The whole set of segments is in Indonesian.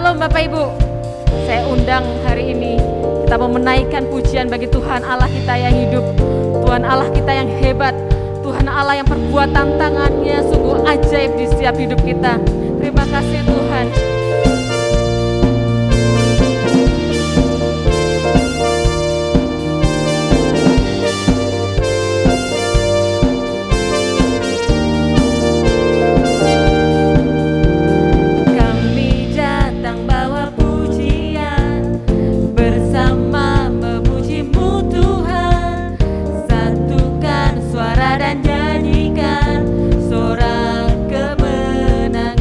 Shalom Bapak Ibu. Saya undang hari ini kita mau menaikkan pujian bagi Tuhan Allah kita yang hidup, Tuhan Allah kita yang hebat, Tuhan Allah yang perbuatan tangannya sungguh ajaib di setiap hidup kita. Terima kasih Tuhan. Dan nyanyikan sorak kemenangan.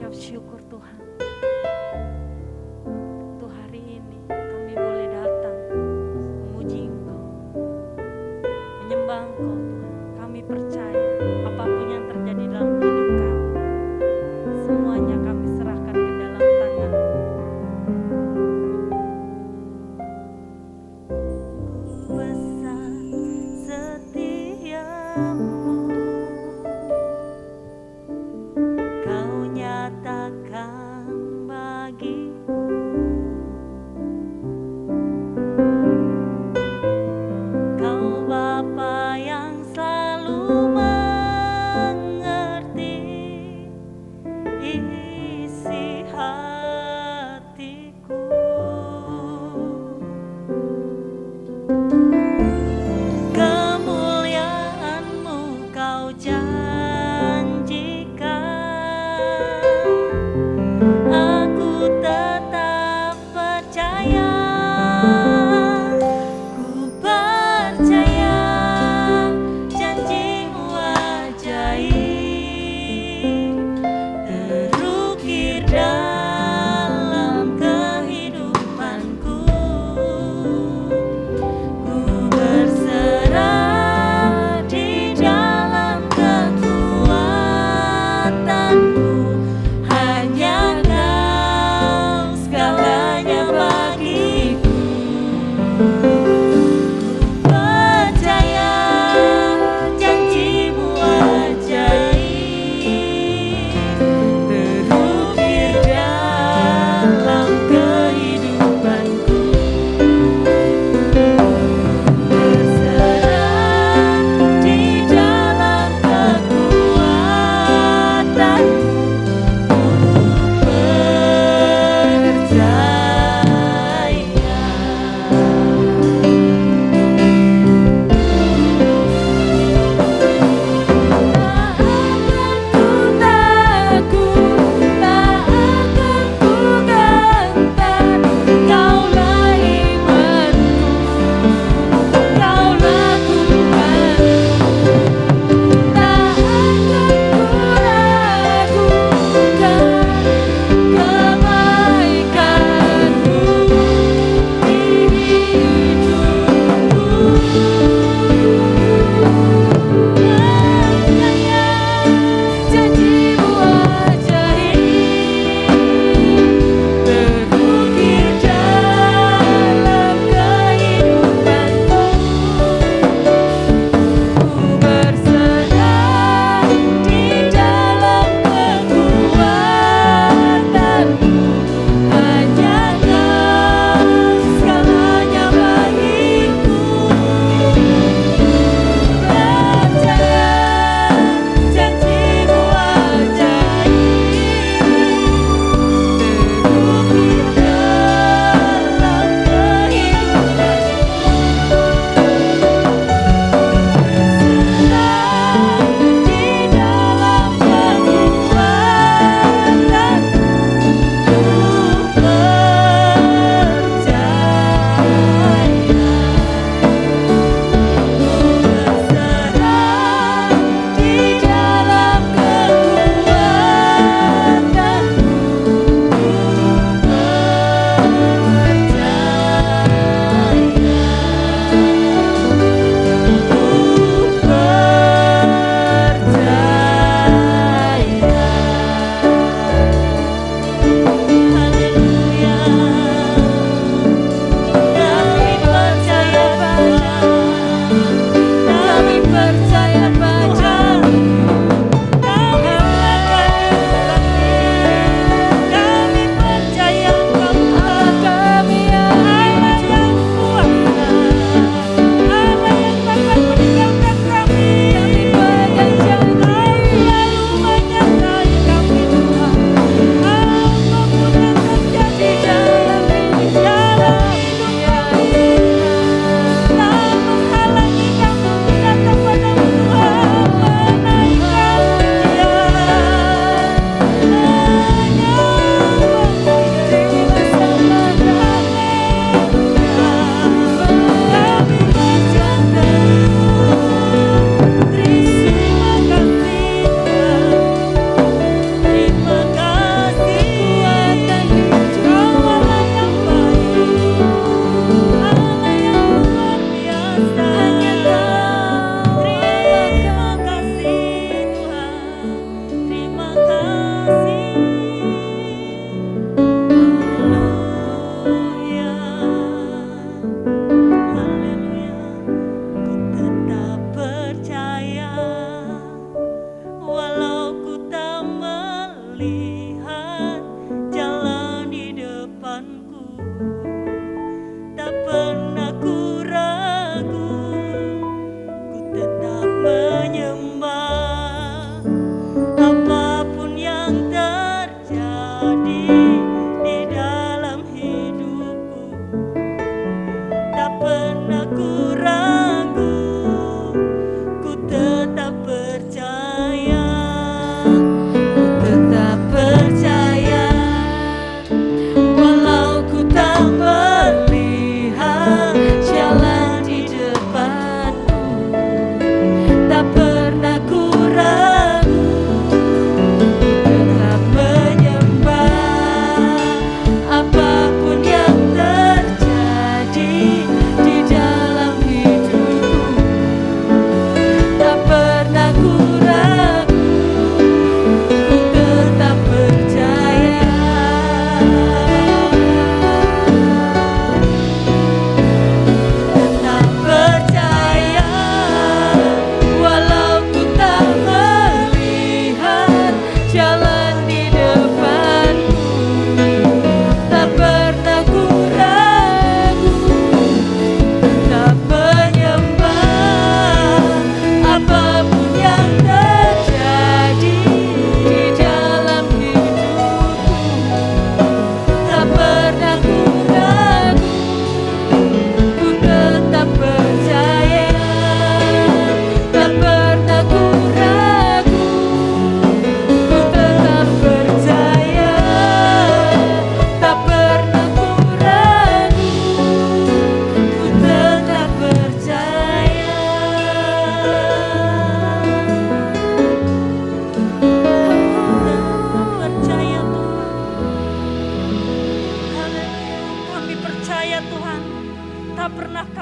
mengucap syukur Tuhan. Untuk hari ini kami boleh datang memuji Engkau, menyembah Engkau Tuhan. Kami percaya apapun yang terjadi dalam hidup kami, semuanya kami serahkan ke dalam tangan-Mu. Besar setiamu, Kau nyatakan bagiku. Kau Bapa yang selalu mengerti isi hatiku. Kemuliaan-Mu Kau janjikan, aku tetap percaya. Ku percaya janji-Mu ajaib, terus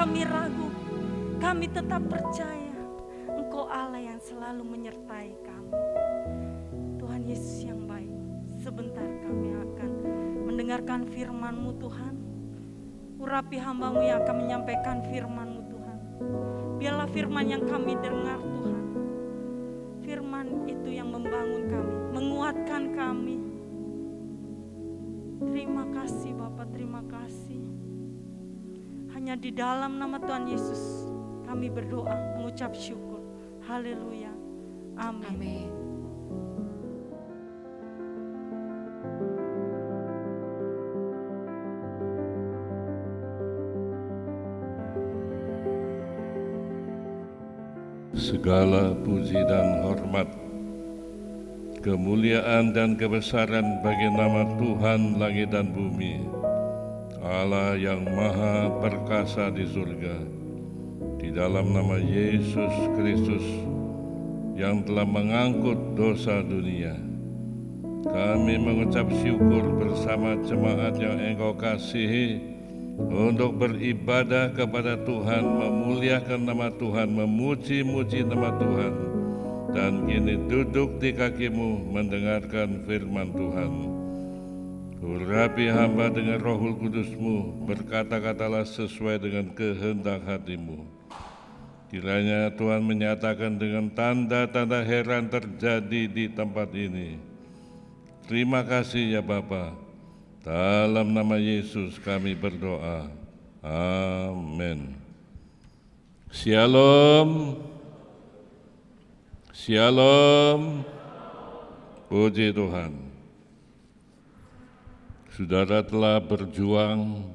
kami ragu, kami tetap percaya Engkau Allah yang selalu menyertai kami. Tuhan Yesus yang baik, sebentar kami akan mendengarkan firman-Mu Tuhan. Urapi hamba-Mu yang akan menyampaikan firman-Mu Tuhan. Biarlah firman yang kami dengar Tuhan, firman itu yang membangun kami, menguatkan kami. Terima kasih Bapa, terima kasih. Hanya di dalam nama Tuhan Yesus kami berdoa, mengucap syukur. Haleluya. Amin. Amin. Segala puji dan hormat, kemuliaan dan kebesaran bagi nama Tuhan langit dan bumi, Allah yang maha perkasa di surga, di dalam nama Yesus Kristus yang telah mengangkut dosa dunia. Kami mengucap syukur bersama jemaat yang Engkau kasihi untuk beribadah kepada Tuhan, memuliakan nama Tuhan, memuji-muji nama Tuhan, dan kini duduk di kaki-Mu mendengarkan firman Tuhan. Urapi hamba dengan Rohul Kudus-Mu, berkata-katalah sesuai dengan kehendak hati-Mu. Kiranya Tuhan menyatakan dengan tanda-tanda heran terjadi di tempat ini. Terima kasih ya Bapa. Dalam nama Yesus kami berdoa. Amin. Shalom. Shalom. Puji Tuhan. Saudara telah berjuang,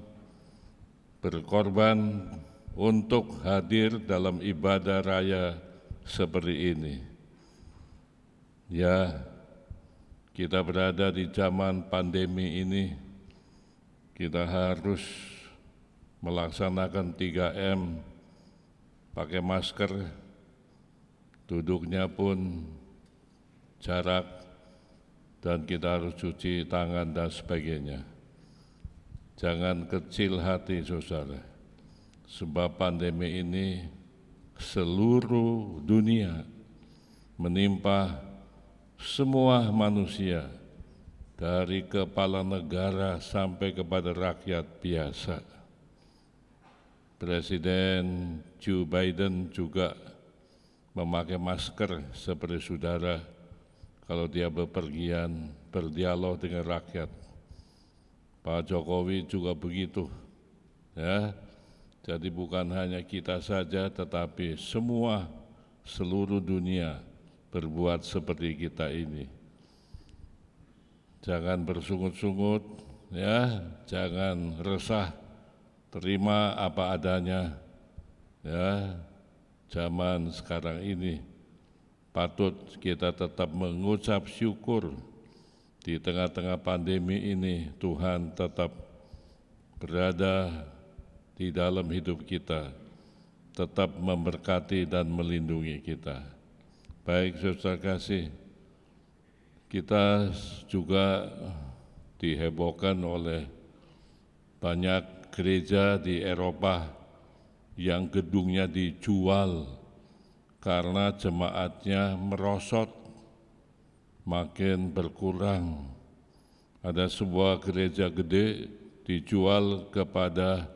berkorban untuk hadir dalam ibadah raya seperti ini. Ya, kita berada di zaman pandemi ini, kita harus melaksanakan 3M, pakai masker, duduknya pun jarak, dan kita harus cuci tangan dan sebagainya. Jangan kecil hati saudara, sebab pandemi ini seluruh dunia menimpa semua manusia, dari kepala negara sampai kepada rakyat biasa. Presiden Joe Biden juga memakai masker seperti saudara kalau dia bepergian, berdialog dengan rakyat. Pak Jokowi juga begitu, ya. Jadi bukan hanya kita saja, tetapi semua seluruh dunia berbuat seperti kita ini. Jangan bersungut-sungut, ya, jangan resah, terima apa adanya, ya. Zaman sekarang ini patut kita tetap mengucap syukur di tengah-tengah pandemi ini. Tuhan tetap berada di dalam hidup kita, tetap memberkati dan melindungi kita. Baik saudara kasih, kita juga dihebohkan oleh banyak gereja di Eropa yang gedungnya dijual karena jemaatnya merosot, makin berkurang. Ada sebuah gereja gede dijual kepada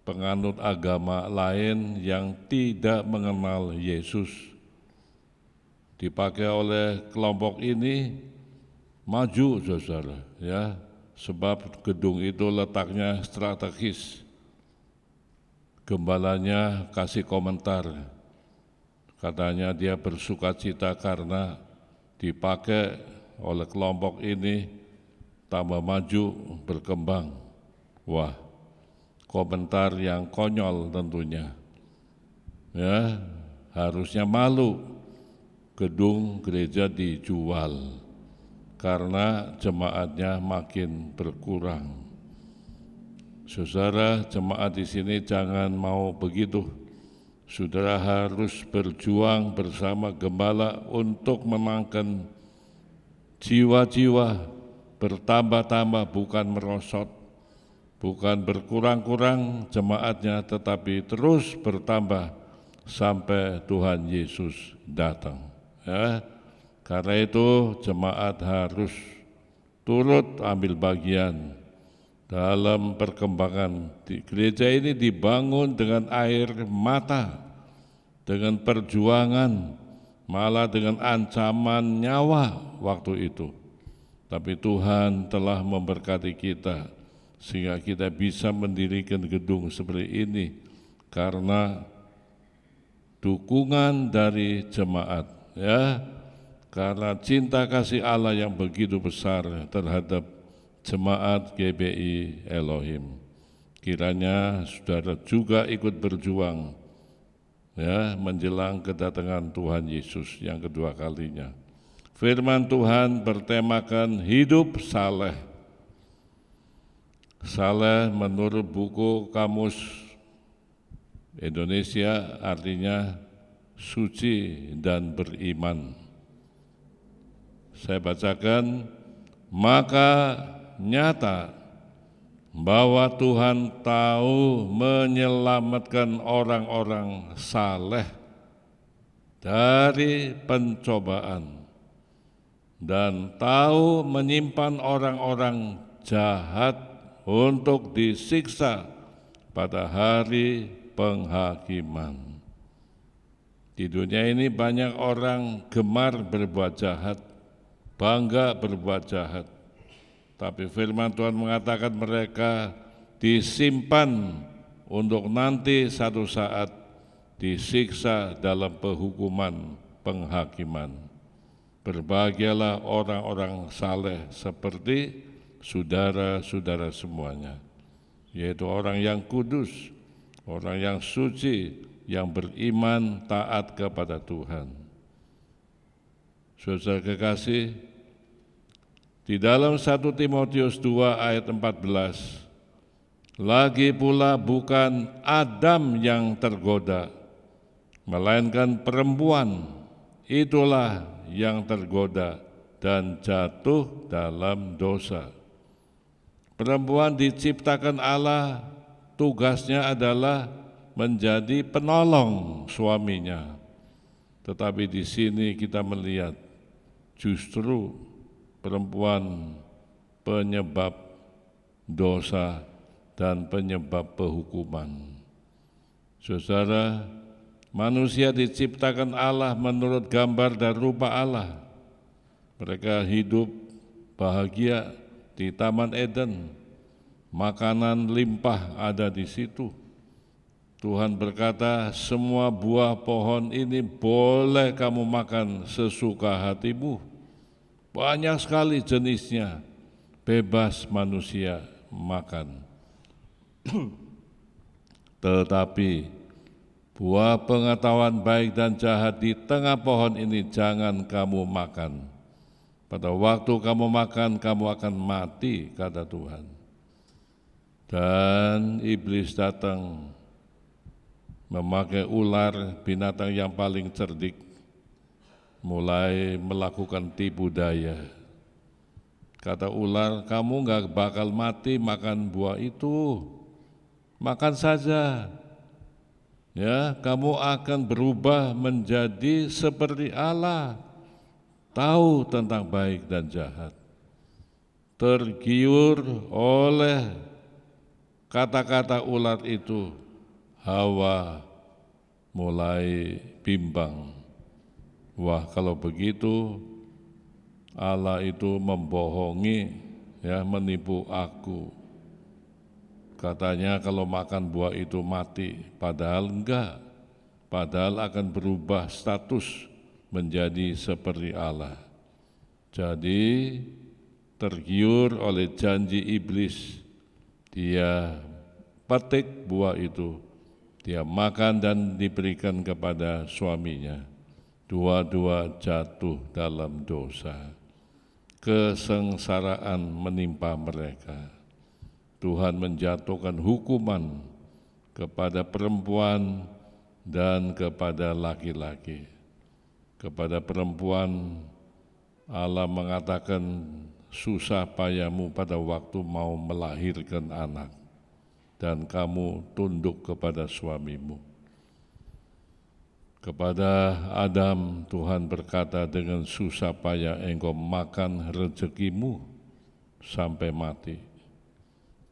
penganut agama lain yang tidak mengenal Yesus. Dipakai oleh kelompok ini, maju saudara, ya, sebab gedung itu letaknya strategis. Gembalanya kasih komentar, katanya dia bersukacita karena dipakai oleh kelompok ini, tambah maju, berkembang. Wah, komentar yang konyol tentunya, ya, harusnya malu. Gedung gereja dijual karena jemaatnya makin berkurang. Saudara jemaat di sini jangan mau begitu. Saudara harus berjuang bersama gembala untuk menangkan jiwa-jiwa bertambah-tambah, bukan merosot. bukan berkurang-kurang jemaatnya, tetapi terus bertambah sampai Tuhan Yesus datang. Ya, karena itu jemaat harus turut ambil bagian dalam perkembangan. Di gereja ini dibangun dengan air mata, dengan perjuangan, malah dengan ancaman nyawa waktu itu. Tapi Tuhan telah memberkati kita sehingga kita bisa mendirikan gedung seperti ini karena dukungan dari jemaat, ya, karena cinta kasih Allah yang begitu besar terhadap jemaat GBI Elohim. Kiranya saudara juga ikut berjuang, ya, menjelang kedatangan Tuhan Yesus yang kedua kalinya. Firman Tuhan bertemakan hidup saleh. Saleh menurut buku Kamus Indonesia artinya suci dan beriman. Saya bacakan, maka nyata bahwa Tuhan tahu menyelamatkan orang-orang saleh dari pencobaan dan tahu menyimpan orang-orang jahat untuk disiksa pada hari penghakiman. Di dunia ini banyak orang gemar berbuat jahat, bangga berbuat jahat. Tapi firman Tuhan mengatakan mereka disimpan untuk nanti satu saat disiksa dalam penghukuman penghakiman. Berbahagialah orang-orang saleh seperti saudara-saudara semuanya, yaitu orang yang kudus, orang yang suci, yang beriman taat kepada Tuhan. Saudara kekasih, di dalam 1 Timotius 2 ayat 14, lagi pula bukan Adam yang tergoda, melainkan perempuan, itulah yang tergoda dan jatuh dalam dosa. Perempuan diciptakan Allah, tugasnya adalah menjadi penolong suaminya. Tetapi di sini kita melihat justru perempuan penyebab dosa dan penyebab penghukuman. Saudara, manusia diciptakan Allah menurut gambar dan rupa Allah. Mereka hidup bahagia di Taman Eden. Makanan limpah ada di situ. Tuhan berkata, semua buah pohon ini boleh kamu makan sesuka hatimu. Banyak sekali jenisnya, bebas manusia makan. Tetapi buah pengetahuan baik dan jahat di tengah pohon ini jangan kamu makan. Pada waktu kamu makan, kamu akan mati, kata Tuhan. Dan iblis datang memakai ular, binatang yang paling cerdik, mulai melakukan tipu daya. Kata ular, kamu gak bakal mati makan buah itu, makan saja. Ya, kamu akan berubah menjadi seperti Allah, tahu tentang baik dan jahat. Tergiur oleh kata-kata ular itu, Hawa mulai bimbang. Wah, kalau begitu Allah itu membohongi, ya, menipu aku. Katanya kalau makan buah itu mati, padahal enggak. Padahal akan berubah status menjadi seperti Allah. Jadi tergiur oleh janji iblis, dia petik buah itu, dia makan dan diberikan kepada suaminya. Dua-dua jatuh dalam dosa. Kesengsaraan menimpa mereka. Tuhan menjatuhkan hukuman kepada perempuan dan kepada laki-laki. Kepada perempuan, Allah mengatakan susah payahmu pada waktu mau melahirkan anak. dan kamu tunduk kepada suamimu. Kepada Adam Tuhan berkata, dengan susah payah engkau makan rezekimu sampai mati.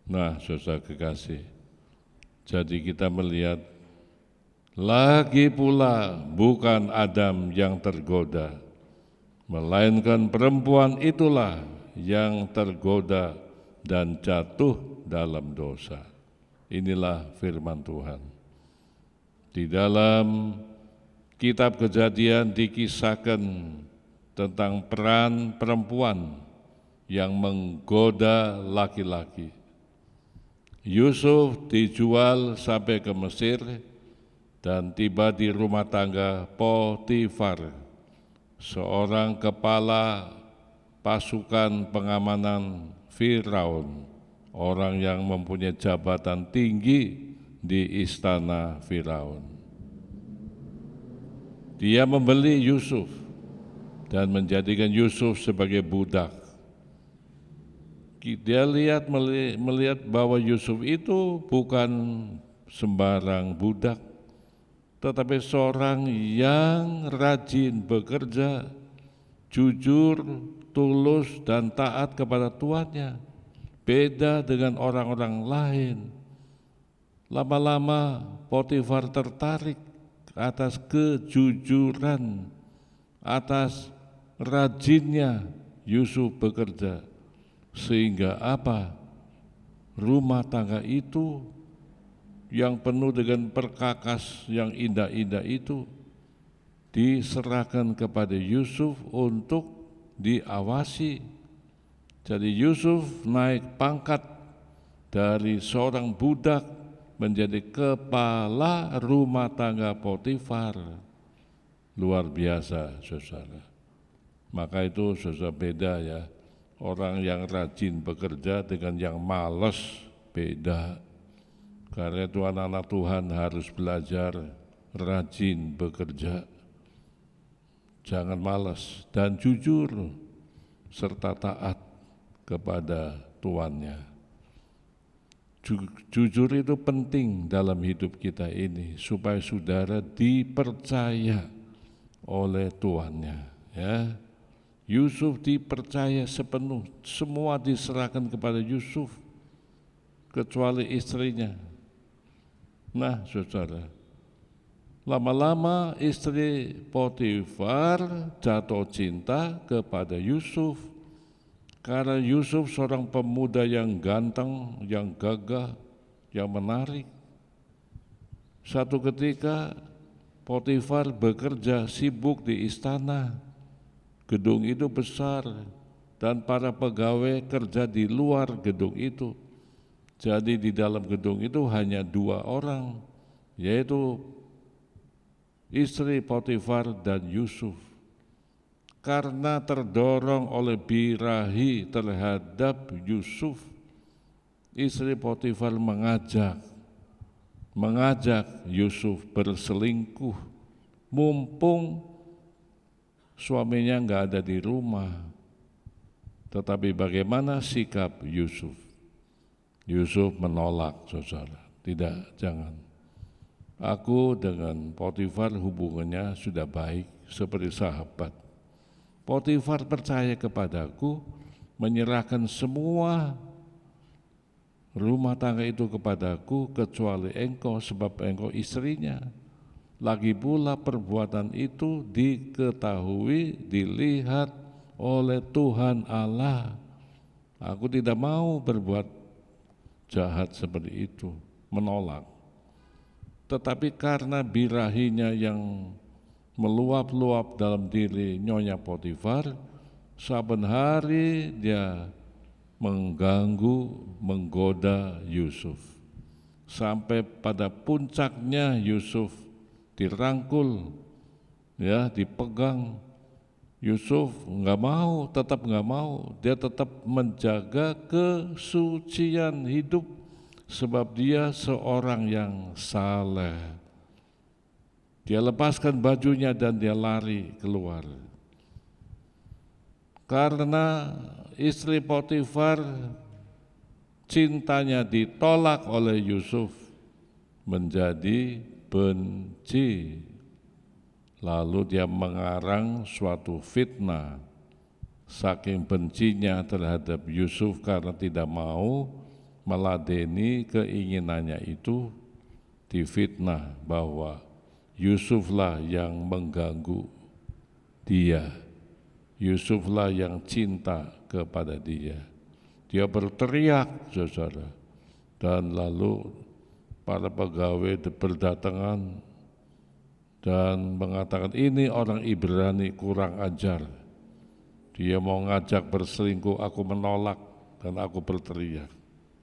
Nah, saudara kekasih, jadi kita melihat lagi pula bukan Adam yang tergoda, melainkan perempuan itulah yang tergoda dan jatuh dalam dosa. Inilah firman Tuhan. Di dalam Kitab Kejadian dikisahkan tentang peran perempuan yang menggoda laki-laki. Yusuf dijual sampai ke Mesir dan tiba di rumah tangga Potifar, seorang kepala pasukan pengamanan Firaun, orang yang mempunyai jabatan tinggi di istana Firaun. Dia membeli Yusuf dan menjadikan Yusuf sebagai budak. Dia melihat bahwa Yusuf itu bukan sembarang budak, tetapi seorang yang rajin bekerja, jujur, tulus, dan taat kepada tuannya. Beda dengan orang-orang lain. Lama-lama Potifar tertarik atas kejujuran, atas rajinnya Yusuf bekerja. Sehingga apa? Rumah tangga itu yang penuh dengan perkakas yang indah-indah itu diserahkan kepada Yusuf untuk diawasi. Jadi Yusuf naik pangkat dari seorang budak menjadi kepala rumah tangga Potifar. Luar biasa, saudara. Maka itu saudara beda ya. Orang yang rajin bekerja dengan yang malas beda. Karena itu anak-anak Tuhan harus belajar rajin bekerja. Jangan malas dan jujur serta taat kepada tuannya. Jujur itu penting dalam hidup kita ini supaya saudara dipercaya oleh tuannya, ya. Yusuf dipercaya sepenuh, semua diserahkan kepada Yusuf kecuali istrinya. Nah, saudara, lama-lama istri Potifar jatuh cinta kepada Yusuf karena Yusuf seorang pemuda yang ganteng, yang gagah, yang menarik. Satu ketika Potifar bekerja sibuk di istana. Gedung itu besar dan para pegawai kerja di luar gedung itu. Jadi di dalam gedung itu hanya 2 orang, yaitu istri Potifar dan Yusuf. Karena terdorong oleh birahi terhadap Yusuf, istri Potifar mengajak Yusuf berselingkuh, mumpung suaminya enggak ada di rumah. Tetapi bagaimana sikap Yusuf? Yusuf menolak, saudara. Tidak, jangan. Aku dengan Potifar hubungannya sudah baik seperti sahabat. Potifar percaya kepadaku, menyerahkan semua rumah tangga itu kepadaku kecuali engkau, sebab engkau istrinya. Lagi pula perbuatan itu diketahui, dilihat oleh Tuhan Allah. Aku tidak mau berbuat jahat seperti itu, menolak. Tetapi karena birahinya yang meluap-luap dalam diri Nyonya Potifar, saben hari dia mengganggu, menggoda Yusuf. Sampai pada puncaknya Yusuf dirangkul, ya, dipegang. Yusuf tetap nggak mau. Dia tetap menjaga kesucian hidup, sebab dia seorang yang saleh. Dia lepaskan bajunya dan dia lari keluar. Karena istri Potifar cintanya ditolak oleh Yusuf menjadi benci. Lalu dia mengarang suatu fitnah, saking bencinya terhadap Yusuf karena tidak mau meladeni keinginannya itu, difitnah bahwa Yusuflah yang mengganggu dia, Yusuflah yang cinta kepada dia. Dia berteriak, saudara, dan lalu para pegawai berdatangan dan mengatakan, ini orang Ibrani kurang ajar, dia mau ngajak berselingkuh, aku menolak dan aku berteriak,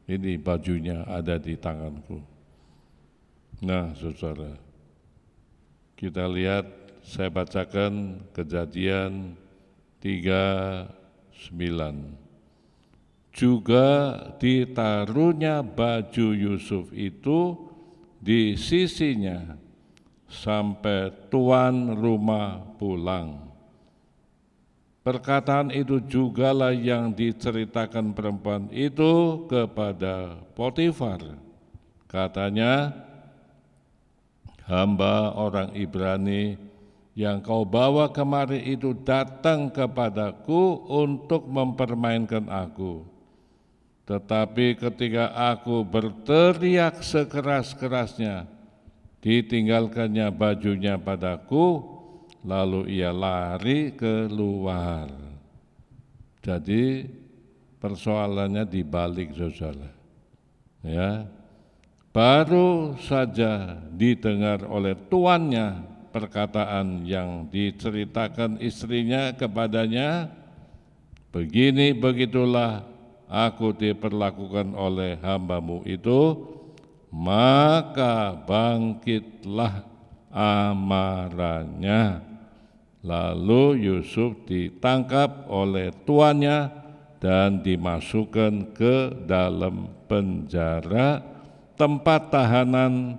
ini bajunya ada di tanganku. Nah, saudara, kita lihat, saya bacakan Kejadian 3:9. Juga ditaruhnya baju Yusuf itu di sisinya sampai tuan rumah pulang. Perkataan itu jugalah yang diceritakan perempuan itu kepada Potifar. Katanya, hamba orang Ibrani yang kau bawa kemari itu datang kepadaku untuk mempermainkan aku. Tetapi ketika aku berteriak sekeras-kerasnya, ditinggalkannya bajunya padaku, lalu ia lari keluar. Jadi persoalannya dibalik, saudara. Ya, baru saja didengar oleh tuannya perkataan yang diceritakan istrinya kepadanya, begini begitulah aku diperlakukan oleh hambamu itu, maka bangkitlah amarahnya. Lalu Yusuf ditangkap oleh tuannya dan dimasukkan ke dalam penjara, tempat tahanan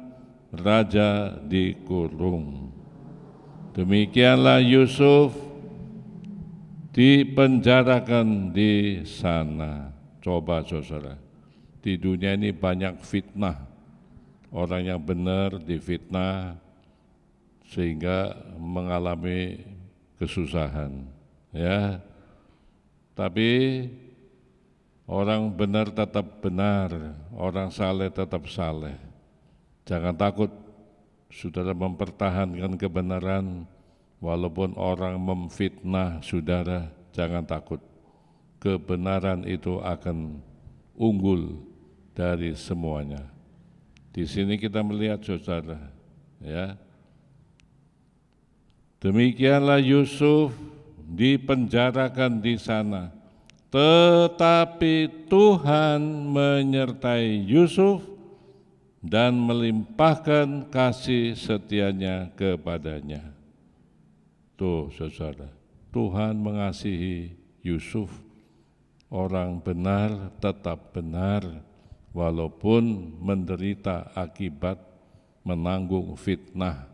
raja dikurung. Demikianlah Yusuf dipenjarakan di sana. Coba saudara, di dunia ini banyak fitnah. Orang yang benar difitnah sehingga mengalami kesusahan. Ya, tapi orang benar tetap benar, orang saleh tetap saleh. Jangan takut, saudara mempertahankan kebenaran, walaupun orang memfitnah saudara, jangan takut. Kebenaran itu akan unggul dari semuanya. Di sini kita melihat saudara, ya. Demikianlah Yusuf dipenjarakan di sana. Tetapi Tuhan menyertai Yusuf dan melimpahkan kasih setianya kepadanya. Tuh saudara, Tuhan mengasihi Yusuf. Orang benar tetap benar walaupun menderita akibat menanggung fitnah.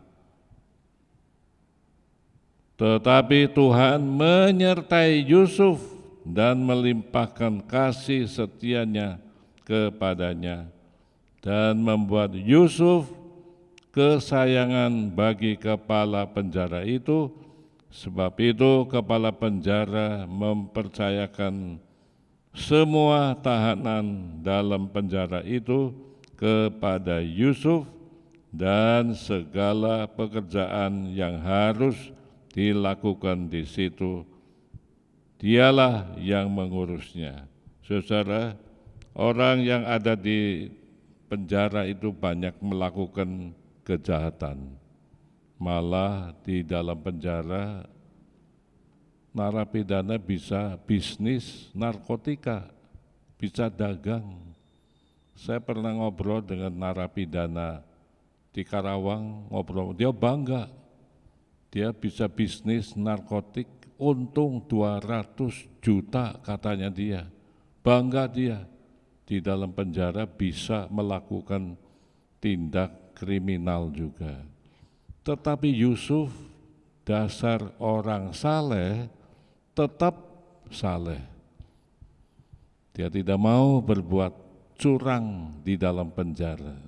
Tetapi Tuhan menyertai Yusuf dan melimpahkan kasih setianya kepadanya dan membuat Yusuf kesayangan bagi kepala penjara itu. Sebab itu kepala penjara mempercayakan semua tahanan dalam penjara itu kepada Yusuf dan segala pekerjaan yang harus dilakukan di situ, dialah yang mengurusnya. Saudara, orang yang ada di penjara itu banyak melakukan kejahatan. Malah di dalam penjara narapidana bisa bisnis narkotika, bisa dagang. Saya pernah ngobrol dengan narapidana di Karawang, ngobrol, dia bangga. Dia bisa bisnis narkotik, untung 200 juta katanya dia. Bangga dia, di dalam penjara bisa melakukan tindak kriminal juga. Tetapi Yusuf, dasar orang saleh, tetap saleh. Dia tidak mau berbuat curang di dalam penjara.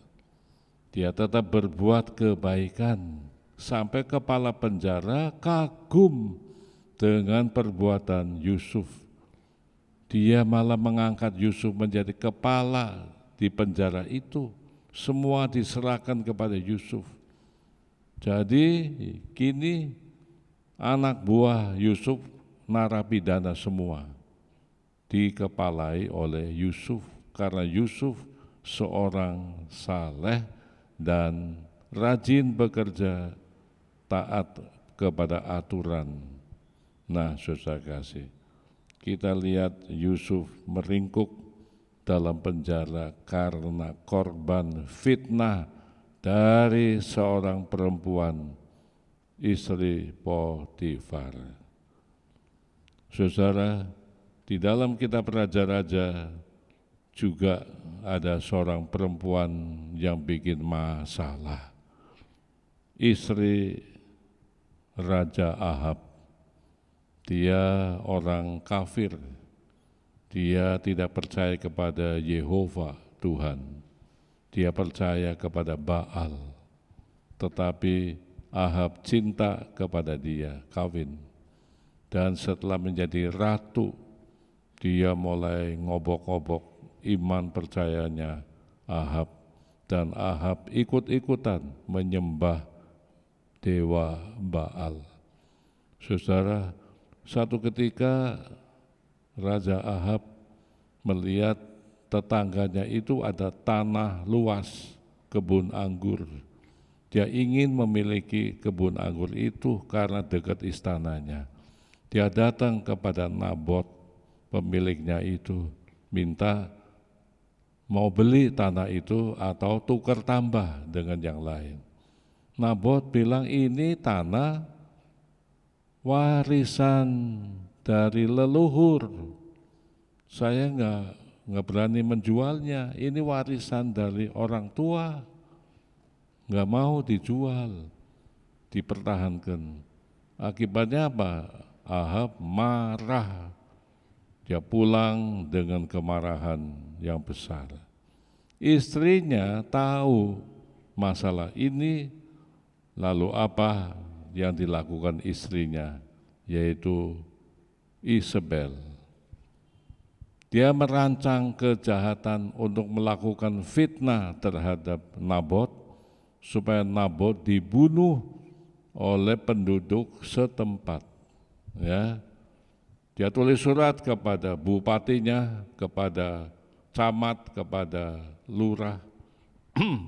Dia tetap berbuat kebaikan sampai kepala penjara kagum dengan perbuatan Yusuf. Dia malah mengangkat Yusuf menjadi kepala di penjara itu. Semua diserahkan kepada Yusuf. Jadi kini anak buah Yusuf narapidana semua dikepalai oleh Yusuf, karena Yusuf seorang saleh dan rajin bekerja, taat kepada aturan. Nah, saudara kasih, kita lihat Yusuf meringkuk dalam penjara karena korban fitnah dari seorang perempuan, istri Potifar. Saudara, di dalam kitab Raja-Raja juga ada seorang perempuan yang bikin masalah. Istri Raja Ahab. Dia orang kafir. Dia tidak percaya kepada Yehova Tuhan. Dia percaya kepada Baal. Tetapi Ahab cinta kepada dia, kawin. Dan setelah menjadi ratu, dia mulai ngobok-ngobok iman percayanya Ahab. Dan Ahab ikut-ikutan menyembah dewa Baal. Saudara, satu ketika Raja Ahab melihat tetangganya itu ada tanah luas, kebun anggur. Dia ingin memiliki kebun anggur itu karena dekat istananya. Dia datang kepada Nabot, pemiliknya itu, minta mau beli tanah itu atau tukar tambah dengan yang lain. Nabot bilang, ini tanah warisan dari leluhur. Saya nggak berani menjualnya. Ini warisan dari orang tua, nggak mau dijual, dipertahankan. Akibatnya apa? Ahab marah. Dia pulang dengan kemarahan yang besar. Istrinya tahu masalah ini, lalu apa yang dilakukan istrinya, yaitu Isabel. Dia merancang kejahatan untuk melakukan fitnah terhadap Nabot, supaya Nabot dibunuh oleh penduduk setempat. Ya, dia tulis surat kepada bupatinya, kepada camat, kepada lurah,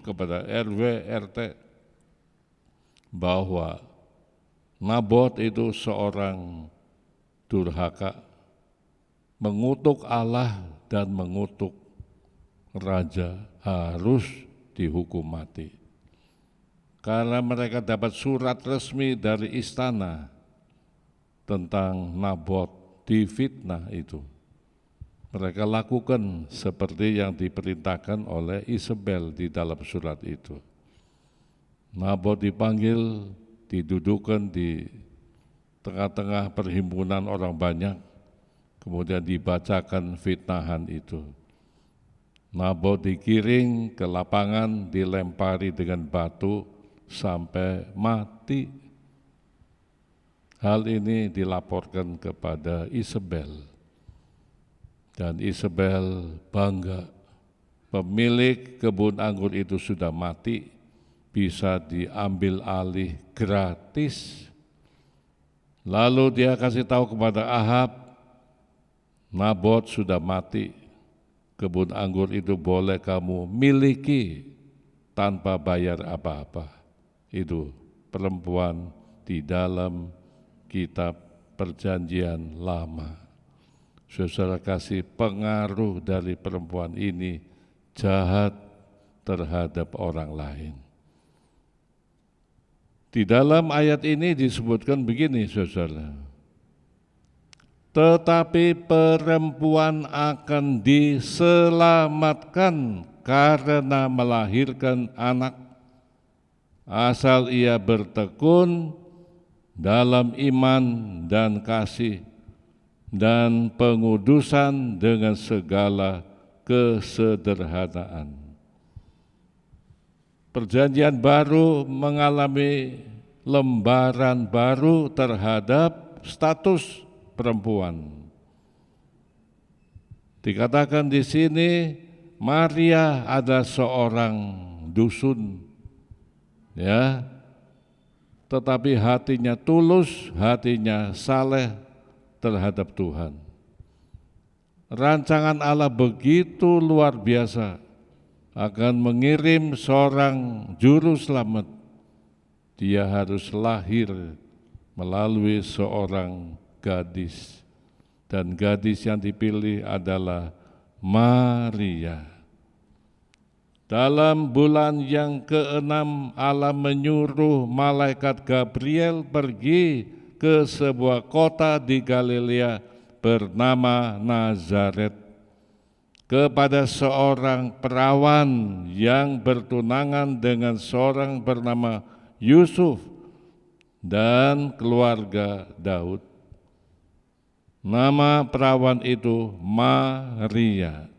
kepada RW, RT, bahwa Nabot itu seorang durhaka, mengutuk Allah dan mengutuk raja, harus dihukum mati. Karena mereka dapat surat resmi dari istana tentang Nabot difitnah itu. Mereka lakukan seperti yang diperintahkan oleh Isabel di dalam surat itu. Nabot dipanggil, didudukkan di tengah-tengah perhimpunan orang banyak, kemudian dibacakan fitnahan itu. Nabot digiring ke lapangan, dilempari dengan batu sampai mati. Hal ini dilaporkan kepada Isabel, dan Isabel bangga. Pemilik kebun anggur itu sudah mati, bisa diambil alih gratis. Lalu dia kasih tahu kepada Ahab, Nabot sudah mati, kebun anggur itu boleh kamu miliki tanpa bayar apa-apa. Itu perempuan di dalam kitab Perjanjian Lama. Saudara kasih, pengaruh dari perempuan ini jahat terhadap orang lain. Di dalam ayat ini disebutkan begini, saudara. Tetapi perempuan akan diselamatkan karena melahirkan anak, asal ia bertekun dalam iman dan kasih dan pengudusan dengan segala kesederhanaan. Perjanjian baru mengalami lembaran baru terhadap status perempuan. Dikatakan di sini Maria ada seorang dusun, ya, tetapi hatinya tulus, hatinya saleh terhadap Tuhan. Rancangan Allah begitu luar biasa, akan mengirim seorang juru selamat. Dia harus lahir melalui seorang gadis, dan gadis yang dipilih adalah Maria. Dalam bulan yang ke-6 Allah menyuruh malaikat Gabriel pergi ke sebuah kota di Galilea bernama Nazaret, kepada seorang perawan yang bertunangan dengan seorang bernama Yusuf dan keluarga Daud. Nama perawan itu Maria.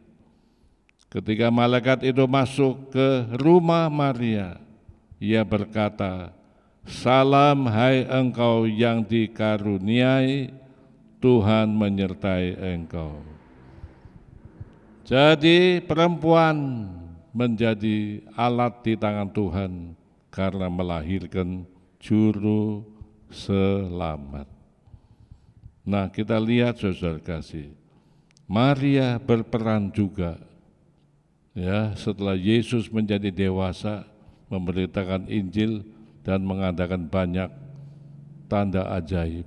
Ketika malaikat itu masuk ke rumah Maria, ia berkata, "Salam hai engkau yang dikaruniai, Tuhan menyertai engkau." Jadi perempuan menjadi alat di tangan Tuhan karena melahirkan juru selamat. Nah, kita lihat saudara kasih, Maria berperan juga, ya, setelah Yesus menjadi dewasa, memberitakan Injil dan mengadakan banyak tanda ajaib.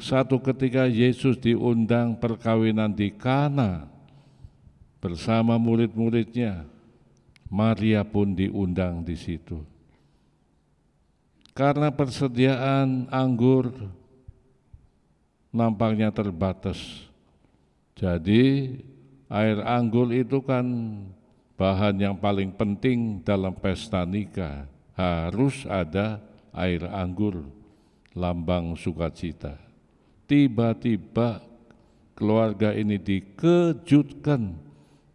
Satu ketika Yesus diundang perkawinan di Kana bersama murid-muridnya, Maria pun diundang di situ. Karena persediaan anggur nampaknya terbatas, jadi air anggur itu kan bahan yang paling penting dalam pesta nikah. Harus ada air anggur, lambang sukacita. Tiba-tiba keluarga ini dikejutkan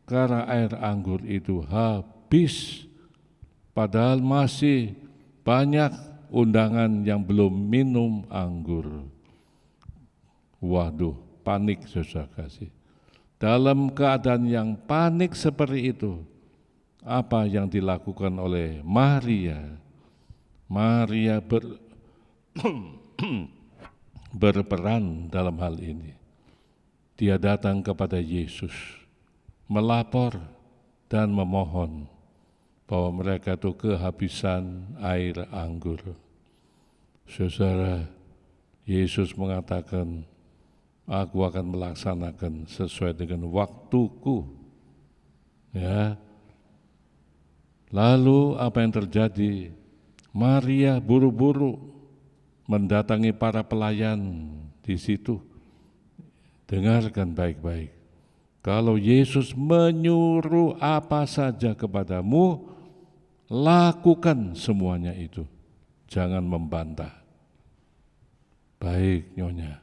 karena air anggur itu habis, padahal masih banyak undangan yang belum minum anggur. Waduh, panik saudara kasih. Dalam keadaan yang panik seperti itu, apa yang dilakukan oleh Maria? Maria berperan dalam hal ini. Dia datang kepada Yesus, melapor dan memohon bahwa mereka itu kehabisan air anggur. Saudara, Yesus mengatakan, "Aku akan melaksanakan sesuai dengan waktuku." Ya. Lalu apa yang terjadi? Maria buru-buru mendatangi para pelayan di situ. Dengarkan baik-baik. Kalau Yesus menyuruh apa saja kepadamu, lakukan semuanya itu. Jangan membantah. Baik, Nyonya.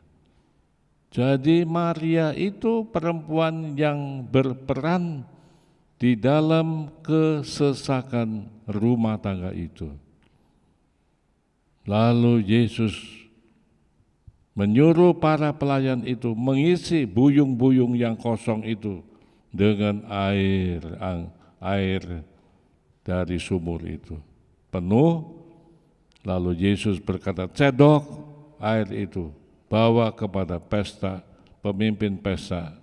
Jadi Maria itu perempuan yang berperan di dalam kesesakan rumah tangga itu. Lalu Yesus menyuruh para pelayan itu mengisi buyung-buyung yang kosong itu dengan air dari sumur itu penuh. Lalu Yesus berkata, "Cedok air itu, bawa kepada pemimpin pesta."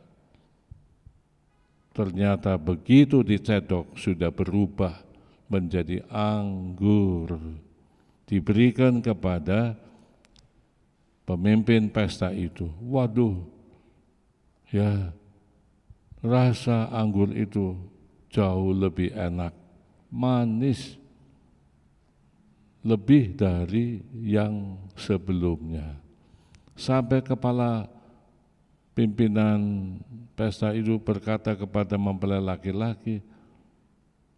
Ternyata begitu dicedok sudah berubah menjadi anggur, diberikan kepada pemimpin pesta itu. Waduh, ya, rasa anggur itu jauh lebih enak, manis, lebih dari yang sebelumnya. Sampai kepala pimpinan pesta itu berkata kepada mempelai laki-laki,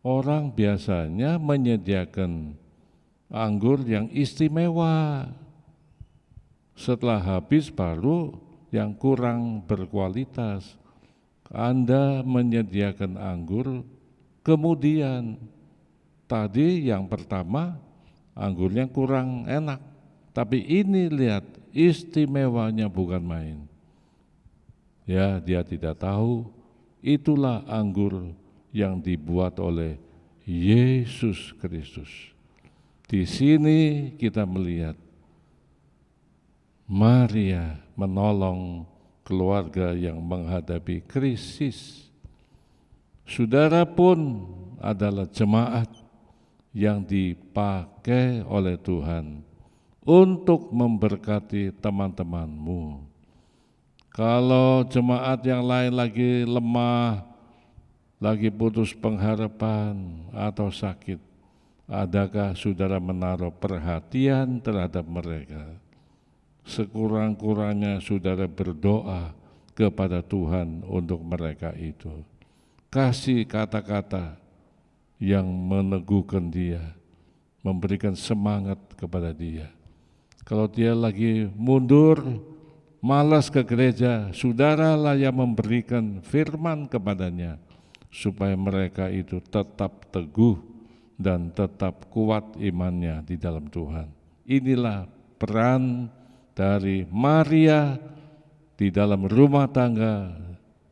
"Orang biasanya menyediakan anggur yang istimewa, setelah habis baru yang kurang berkualitas. Anda menyediakan anggur, kemudian tadi yang pertama anggurnya kurang enak, tapi ini lihat istimewanya bukan main. Ya, dia tidak tahu itulah anggur yang dibuat oleh Yesus Kristus. Di sini kita melihat Maria menolong keluarga yang menghadapi krisis. Saudara pun adalah jemaat yang dipakai oleh Tuhan untuk memberkati teman-temanmu. Kalau jemaat yang lain lagi lemah, lagi putus pengharapan atau sakit, adakah saudara menaruh perhatian terhadap mereka? Sekurang-kurangnya saudara berdoa kepada Tuhan untuk mereka itu. Kasih kata-kata yang meneguhkan dia, memberikan semangat kepada dia. Kalau dia lagi mundur, malas ke gereja, saudaralah yang memberikan firman kepadanya, supaya mereka itu tetap teguh dan tetap kuat imannya di dalam Tuhan. Inilah peran dari Maria di dalam rumah tangga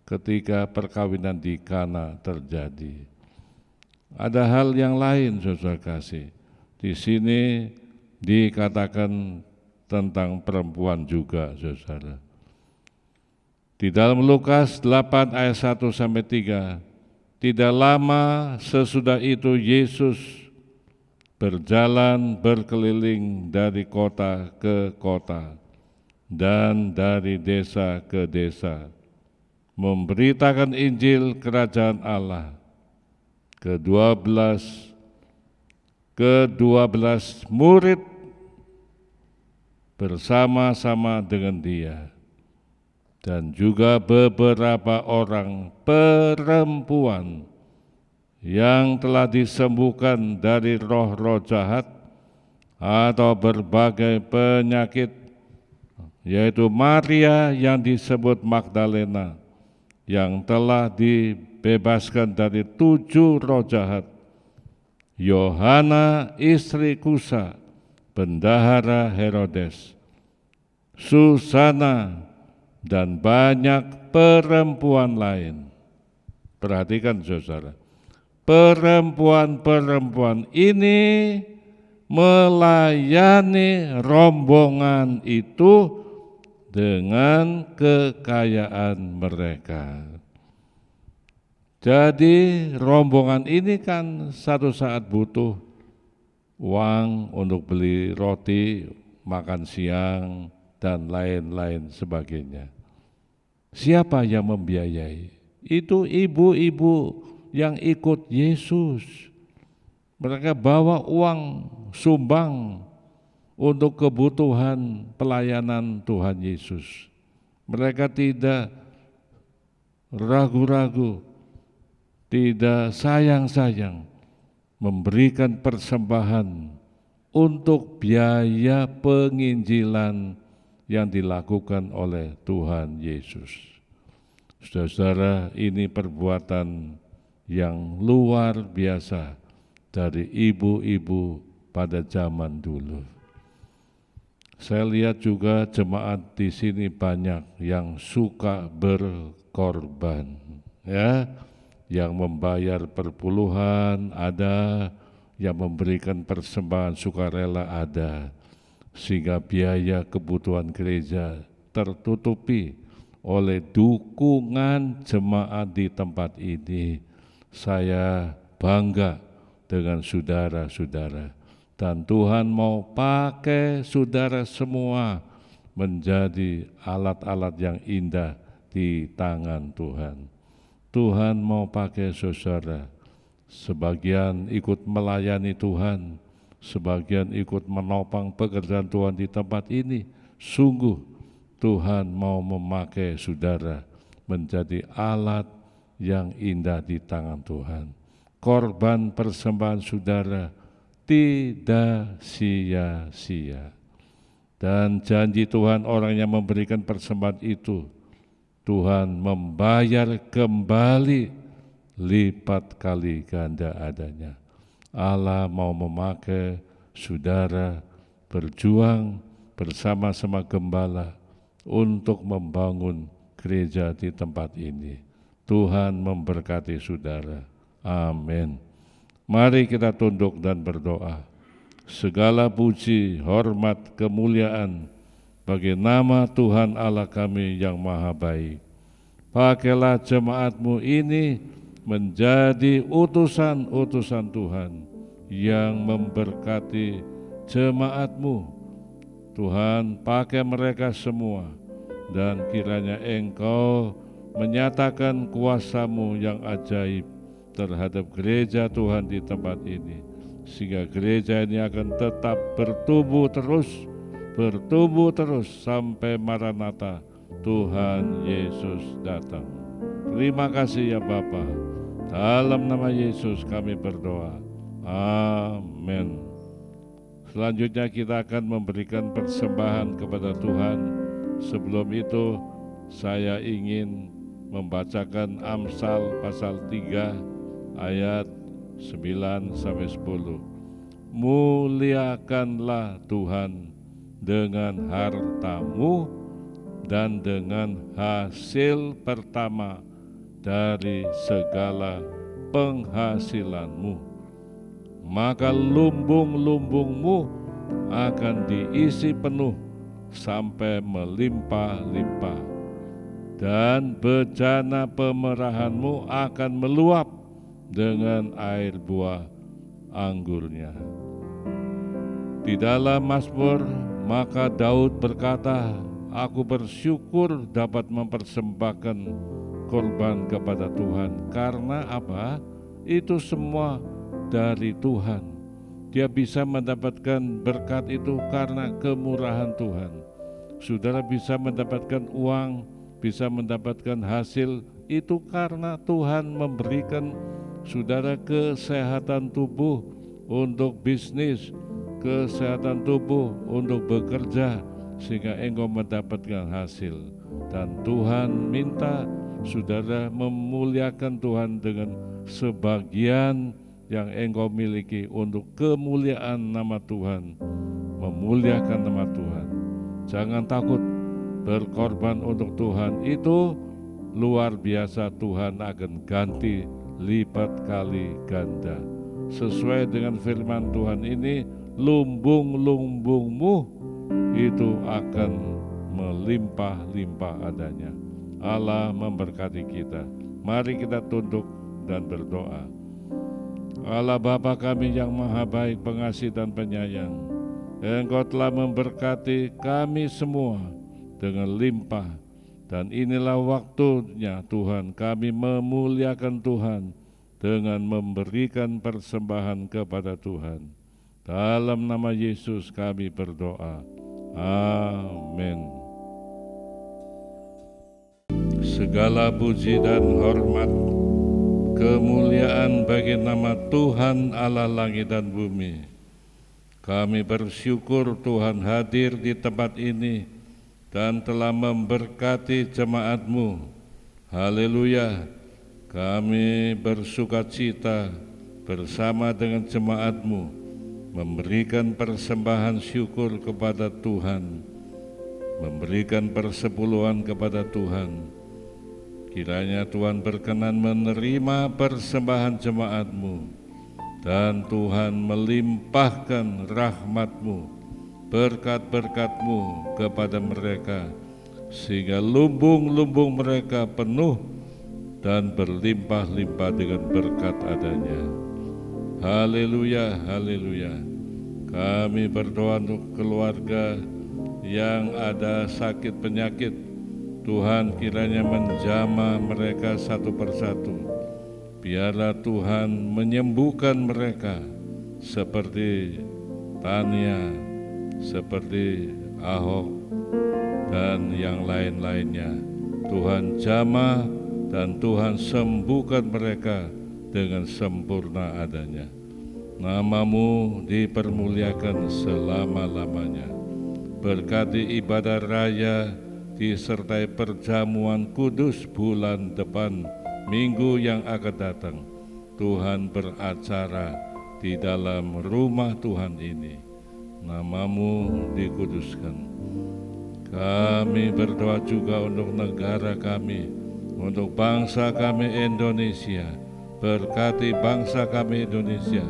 ketika perkawinan di Kana terjadi. Ada hal yang lain, saudara kasih. Di sini dikatakan tentang perempuan juga, saudara. Di dalam Lukas 8 ayat 1-3, tidak lama sesudah itu Yesus berjalan berkeliling dari kota ke kota dan dari desa ke desa, memberitakan Injil Kerajaan Allah. Kedua belas murid bersama-sama dengan dia, dan juga beberapa orang perempuan yang telah disembuhkan dari roh-roh jahat atau berbagai penyakit, yaitu Maria yang disebut Magdalena, yang telah dibebaskan dari 7 roh jahat, Yohana istri Kusa, bendahara Herodes, Susana, dan banyak perempuan lain. Perhatikan saudara, perempuan-perempuan ini melayani rombongan itu dengan kekayaan mereka. Jadi rombongan ini kan satu saat butuh uang untuk beli roti, makan siang, dan lain-lain sebagainya. Siapa yang membiayai? Itu ibu-ibu yang ikut Yesus. Mereka bawa uang sumbang untuk kebutuhan pelayanan Tuhan Yesus. Mereka tidak ragu-ragu, tidak sayang-sayang memberikan persembahan untuk biaya penginjilan yang dilakukan oleh Tuhan Yesus. Saudara-saudara, ini perbuatan yang luar biasa dari ibu-ibu pada zaman dulu. Saya lihat juga jemaat di sini banyak yang suka berkorban, ya, yang membayar perpuluhan ada, yang memberikan persembahan sukarela ada, sehingga biaya kebutuhan gereja tertutupi oleh dukungan jemaat di tempat ini. Saya bangga dengan saudara-saudara, dan Tuhan mau pakai saudara semua menjadi alat-alat yang indah di tangan Tuhan. Tuhan mau pakai saudara, sebagian ikut melayani Tuhan, sebagian ikut menopang pekerjaan Tuhan di tempat ini. Sungguh Tuhan mau memakai saudara menjadi alat yang indah di tangan Tuhan. Korban persembahan saudara tidak sia-sia. Dan janji Tuhan, orang yang memberikan persembahan itu Tuhan membayar kembali lipat kali ganda adanya. Allah mau memakai saudara berjuang bersama-sama gembala untuk membangun gereja di tempat ini. Tuhan memberkati saudara. Amin. Mari kita tunduk dan berdoa. Segala puji, hormat, kemuliaan bagi nama Tuhan Allah kami yang maha baik. Pakailah jemaat-Mu ini menjadi utusan-utusan Tuhan yang memberkati jemaat-Mu. Tuhan, pakai mereka semua, dan kiranya Engkau menyatakan kuasa-Mu yang ajaib terhadap gereja Tuhan di tempat ini, sehingga gereja ini akan tetap bertumbuh terus sampai Maranatha, Tuhan Yesus datang. Terima kasih ya Bapa. Dalam nama Yesus kami berdoa. Amin. Selanjutnya kita akan memberikan persembahan kepada Tuhan. Sebelum itu saya ingin membacakan Amsal pasal 3 ayat 9-10. Muliakanlah Tuhan dengan hartamu dan dengan hasil pertama dari segala penghasilanmu, maka lumbung-lumbungmu akan diisi penuh sampai melimpah-limpah, dan bejana pemerahanmu akan meluap dengan air buah anggurnya. Di dalam Mazmur, maka Daud berkata, aku bersyukur dapat mempersembahkan korban kepada Tuhan. Karena apa? Itu semua dari Tuhan. Dia bisa mendapatkan berkat itu karena kemurahan Tuhan. Saudara bisa mendapatkan uang, bisa mendapatkan hasil, itu karena Tuhan memberikan saudara kesehatan tubuh untuk bisnis, kesehatan tubuh untuk bekerja, sehingga engkau mendapatkan hasil. Dan Tuhan minta saudara memuliakan Tuhan dengan sebagian yang engkau miliki untuk kemuliaan nama Tuhan, memuliakan nama Tuhan. Jangan takut berkorban untuk Tuhan, itu luar biasa. Tuhan akan ganti lipat kali ganda. Sesuai dengan firman Tuhan ini, lumbung-lumbungmu itu akan melimpah-limpah adanya. Allah memberkati kita. Mari kita tunduk dan berdoa. Allah Bapa kami yang maha baik, pengasih dan penyayang, Engkau telah memberkati kami semua dengan limpah, dan inilah waktunya Tuhan kami memuliakan Tuhan dengan memberikan persembahan kepada Tuhan. Dalam nama Yesus kami berdoa. Amin. Segala puji dan hormat, kemuliaan bagi nama Tuhan Allah langit dan bumi. Kami bersyukur Tuhan hadir di tempat ini dan telah memberkati jemaat-Mu. Haleluya. Kami bersukacita bersama dengan jemaat-Mu, memberikan persembahan syukur kepada Tuhan, memberikan persepuluhan kepada Tuhan. Kiranya Tuhan berkenan menerima persembahan jemaat-Mu, dan Tuhan melimpahkan rahmat-Mu, berkat-berkat-Mu kepada mereka, sehingga lumbung-lumbung mereka penuh dan berlimpah-limpah dengan berkat adanya. Haleluya, haleluya. Kami berdoa untuk keluarga yang ada sakit penyakit. Tuhan kiranya menjamah mereka satu persatu. Biarlah Tuhan menyembuhkan mereka, seperti Tania, seperti Ahok, dan yang lain-lainnya. Tuhan jamah dan Tuhan sembuhkan mereka dengan sempurna adanya. Nama-Mu dipermuliakan selama-lamanya. Berkati ibadah raya disertai perjamuan kudus bulan depan, minggu yang akan datang. Tuhan beracara di dalam rumah Tuhan ini. Nama-Mu dikuduskan. Kami berdoa juga untuk negara kami, untuk bangsa kami Indonesia. Berkati bangsa kami Indonesia.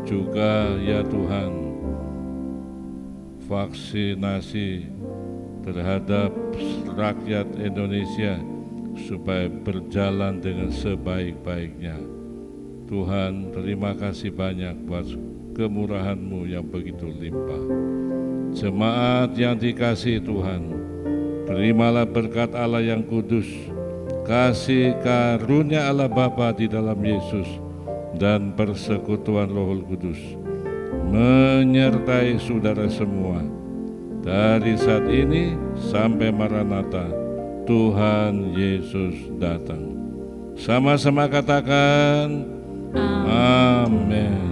Juga ya Tuhan, vaksinasi terhadap rakyat Indonesia supaya berjalan dengan sebaik-baiknya. Tuhan, terima kasih banyak buat kemurahan-Mu yang begitu limpah. Jemaat yang dikasihi Tuhan, terimalah berkat Allah yang kudus, kasih karunia Allah Bapa di dalam Yesus, dan persekutuan Roh Kudus menyertai saudara semua dari saat ini sampai Maranatha, Tuhan Yesus datang. Sama-sama katakan amin.